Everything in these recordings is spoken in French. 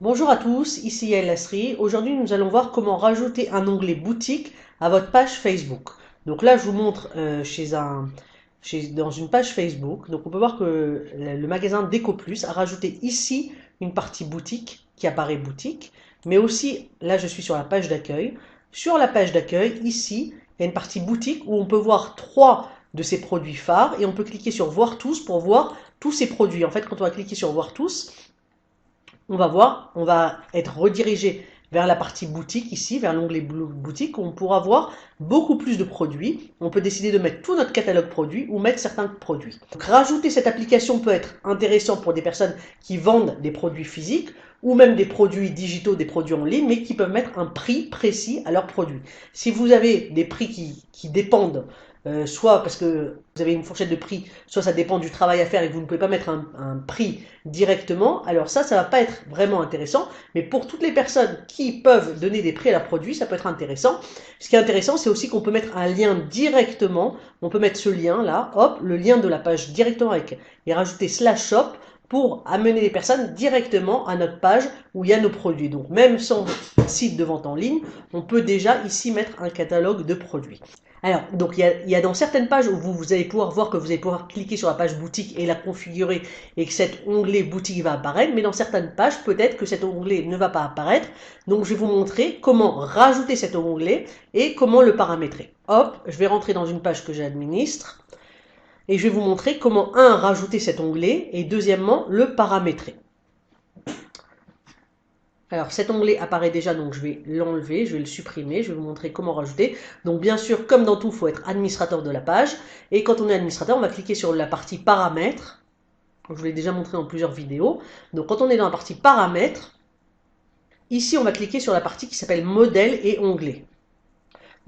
Bonjour à tous, ici Yael Lasri. Aujourd'hui, nous allons voir comment rajouter un onglet boutique à votre page Facebook. Donc là, je vous montre dans une page Facebook. Donc on peut voir que le magasin DécoPlus a rajouté ici une partie boutique qui apparaît boutique, mais aussi là, je suis sur la page d'accueil. Sur la page d'accueil, ici, il y a une partie boutique où on peut voir trois de ces produits phares et on peut cliquer sur voir tous pour voir tous ces produits. En fait, quand on va cliquer sur voir tous, on va voir, on va être redirigé vers la partie boutique ici, vers l'onglet boutique, où on pourra voir beaucoup plus de produits. On peut décider de mettre tout notre catalogue produit ou mettre certains produits. Donc, rajouter cette application peut être intéressant pour des personnes qui vendent des produits physiques ou même des produits digitaux, des produits en ligne, mais qui peuvent mettre un prix précis à leurs produits. Si vous avez des prix qui dépendent soit parce que vous avez une fourchette de prix, soit ça dépend du travail à faire et que vous ne pouvez pas mettre un prix directement, alors ça va pas être vraiment intéressant, mais pour toutes les personnes qui peuvent donner des prix à leurs produits, ça peut être intéressant. Ce qui est intéressant, c'est aussi qu'on peut mettre un lien directement, on peut mettre ce lien là, hop, le lien de la page directement avec, et rajouter slash shop pour amener les personnes directement à notre page où il y a nos produits. Donc même sans site de vente en ligne, on peut déjà ici mettre un catalogue de produits. Alors, donc il y a dans certaines pages où vous allez pouvoir voir que vous allez pouvoir cliquer sur la page boutique et la configurer et que cet onglet boutique va apparaître, mais dans certaines pages, peut-être que cet onglet ne va pas apparaître. Donc, je vais vous montrer comment rajouter cet onglet et comment le paramétrer. Hop, je vais rentrer dans une page que j'administre et je vais vous montrer comment, rajouter cet onglet et deuxièmement, le paramétrer. Alors cet onglet apparaît déjà, donc je vais l'enlever, je vais le supprimer, je vais vous montrer comment rajouter. Donc bien sûr, comme dans tout, il faut être administrateur de la page. Et quand on est administrateur, on va cliquer sur la partie paramètres. Je vous l'ai déjà montré dans plusieurs vidéos. Donc quand on est dans la partie paramètres, ici on va cliquer sur la partie qui s'appelle modèle et onglet.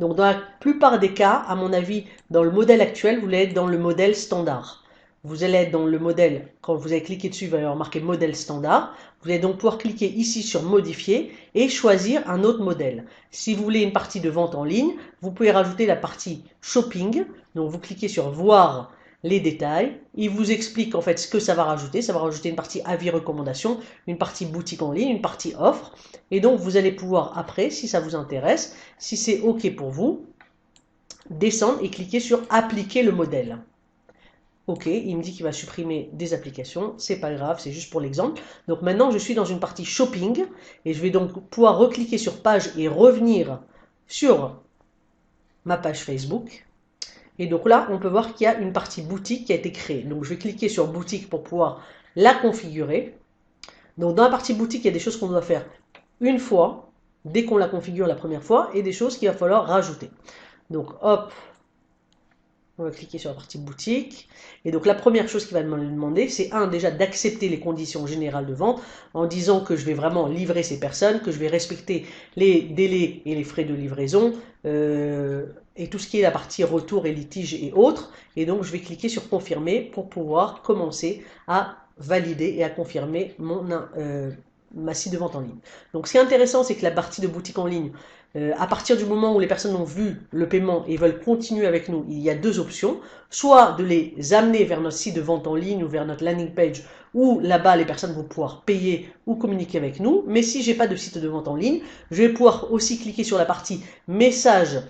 Donc dans la plupart des cas, à mon avis, dans le modèle actuel, vous allez être dans le modèle standard. Vous allez être dans le modèle, quand vous allez cliquer dessus, il va y avoir marqué modèle standard. Vous allez donc pouvoir cliquer ici sur modifier et choisir un autre modèle. Si vous voulez une partie de vente en ligne, vous pouvez rajouter la partie shopping. Donc vous cliquez sur voir les détails. Il vous explique en fait ce que ça va rajouter. Ça va rajouter une partie avis recommandation, une partie boutique en ligne, une partie offre. Et donc vous allez pouvoir après, si ça vous intéresse, si c'est OK pour vous, descendre et cliquer sur appliquer le modèle. OK, il me dit qu'il va supprimer des applications, c'est pas grave, c'est juste pour l'exemple. Donc maintenant, je suis dans une partie shopping et je vais donc pouvoir recliquer sur page et revenir sur ma page Facebook. Et donc là, on peut voir qu'il y a une partie boutique qui a été créée. Donc je vais cliquer sur boutique pour pouvoir la configurer. Donc dans la partie boutique, il y a des choses qu'on doit faire une fois, dès qu'on la configure la première fois, et des choses qu'il va falloir rajouter. Donc hop, on va cliquer sur la partie boutique. Et donc la première chose qu'il va me demander, c'est déjà d'accepter les conditions générales de vente en disant que je vais vraiment livrer ces personnes, que je vais respecter les délais et les frais de livraison, et tout ce qui est la partie retour et litige et autres. Et donc je vais cliquer sur confirmer pour pouvoir commencer à valider et à confirmer ma site de vente en ligne. Donc ce qui est intéressant, c'est que la partie de boutique en ligne, à partir du moment où les personnes ont vu le paiement et veulent continuer avec nous, il y a deux options. Soit de les amener vers notre site de vente en ligne ou vers notre landing page, où là-bas les personnes vont pouvoir payer ou communiquer avec nous. Mais si j'ai pas de site de vente en ligne, je vais pouvoir aussi cliquer sur la partie message,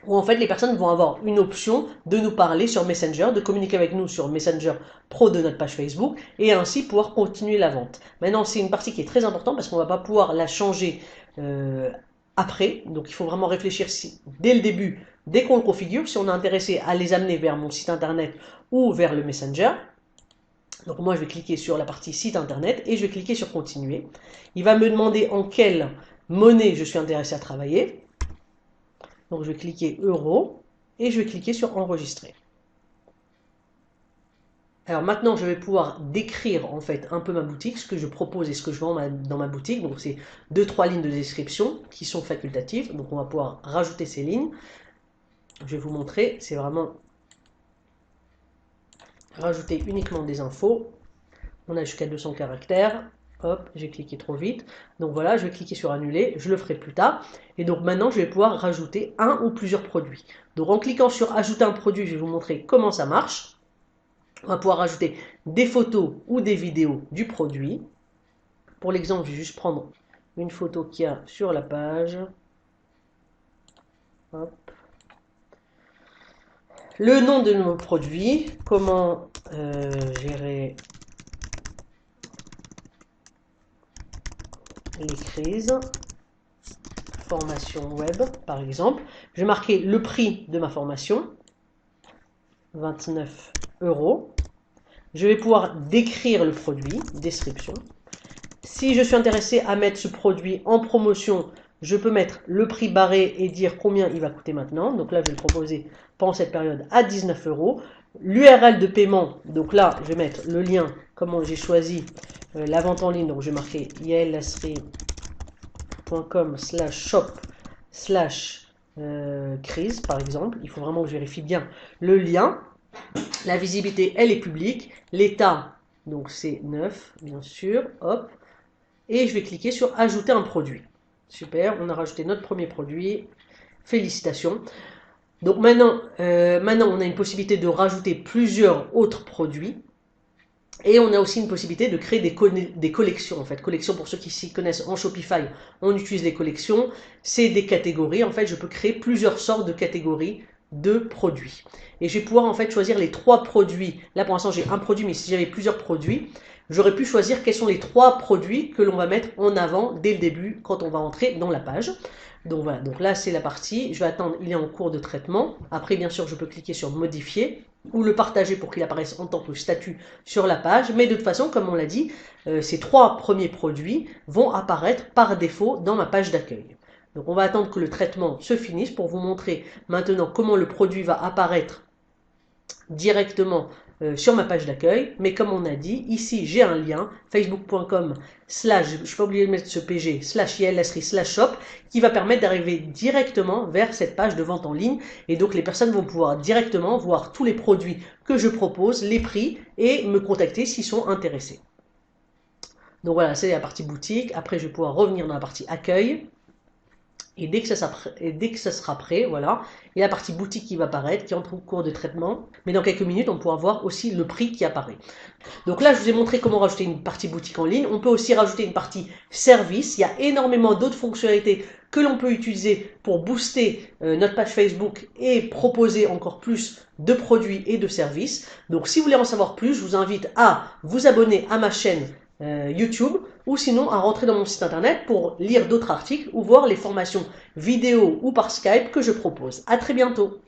où en fait les personnes vont avoir une option de nous parler sur Messenger, de communiquer avec nous sur Messenger Pro de notre page Facebook et ainsi pouvoir continuer la vente. Maintenant, c'est une partie qui est très importante parce qu'on ne va pas pouvoir la changer après. Donc il faut vraiment réfléchir dès le début, dès qu'on le configure, si on est intéressé à les amener vers mon site internet ou vers le Messenger. Donc moi je vais cliquer sur la partie site internet et je vais cliquer sur continuer. Il va me demander en quelle monnaie je suis intéressé à travailler. Donc je vais cliquer euro et je vais cliquer sur enregistrer. Alors maintenant, je vais pouvoir décrire en fait un peu ma boutique, ce que je propose et ce que je vends dans ma boutique. Donc c'est 2-3 lignes de description qui sont facultatives. Donc on va pouvoir rajouter ces lignes. Je vais vous montrer, c'est vraiment rajouter uniquement des infos. On a jusqu'à 200 caractères. Hop, j'ai cliqué trop vite. Donc voilà, je vais cliquer sur annuler, je le ferai plus tard. Et donc maintenant, je vais pouvoir rajouter un ou plusieurs produits. Donc en cliquant sur ajouter un produit, je vais vous montrer comment ça marche. On va pouvoir rajouter des photos ou des vidéos du produit. Pour l'exemple, je vais juste prendre une photo qu'il y a sur la page. Hop. Le nom de nos produits, comment gérer les crises, formation web par exemple. Je vais marquer le prix de ma formation, 29 €. Je vais pouvoir décrire le produit, description. Si je suis intéressé à mettre ce produit en promotion, je peux mettre le prix barré et dire combien il va coûter maintenant. Donc là, je vais le proposer pendant cette période à 19 €. L'URL de paiement, donc là, je vais mettre le lien, comment j'ai choisi la vente en ligne. Donc je vais marquer yaellasserie.com/shop/crise par exemple. Il faut vraiment que je vérifie bien le lien. La visibilité, elle est publique. L'état, donc c'est neuf, bien sûr. Hop. Et je vais cliquer sur ajouter un produit. Super, on a rajouté notre premier produit. Félicitations. Donc maintenant, on a une possibilité de rajouter plusieurs autres produits. Et on a aussi une possibilité de créer des collections. En fait, collections, pour ceux qui s'y connaissent en Shopify, on utilise les collections. C'est des catégories. En fait, je peux créer plusieurs sortes de catégories de produits. Et je vais pouvoir en fait choisir les 3 produits. Là, pour l'instant, j'ai un produit, mais si j'avais plusieurs produits, j'aurais pu choisir quels sont les 3 produits que l'on va mettre en avant dès le début quand on va entrer dans la page. Donc voilà, donc là c'est la partie, je vais attendre, il est en cours de traitement. Après bien sûr je peux cliquer sur modifier ou le partager pour qu'il apparaisse en tant que statut sur la page. Mais de toute façon, comme on l'a dit, ces 3 premiers produits vont apparaître par défaut dans ma page d'accueil. Donc on va attendre que le traitement se finisse pour vous montrer maintenant comment le produit va apparaître directement sur ma page d'accueil. Mais comme on a dit, ici j'ai un lien, facebook.com/ je ne suis pas oublié de mettre ce pg /yaellasserie/shop qui va permettre d'arriver directement vers cette page de vente en ligne. Et donc les personnes vont pouvoir directement voir tous les produits que je propose, les prix et me contacter s'ils sont intéressés. Donc voilà, c'est la partie boutique. Après je vais pouvoir revenir dans la partie accueil. Et dès que ça sera prêt, voilà, il y a la partie boutique qui va apparaître, qui entre en cours de traitement. Mais dans quelques minutes, on pourra voir aussi le prix qui apparaît. Donc là, je vous ai montré comment rajouter une partie boutique en ligne. On peut aussi rajouter une partie service. Il y a énormément d'autres fonctionnalités que l'on peut utiliser pour booster notre page Facebook et proposer encore plus de produits et de services. Donc si vous voulez en savoir plus, je vous invite à vous abonner à ma chaîne YouTube ou sinon à rentrer dans mon site internet pour lire d'autres articles ou voir les formations vidéo ou par Skype que je propose. À très bientôt.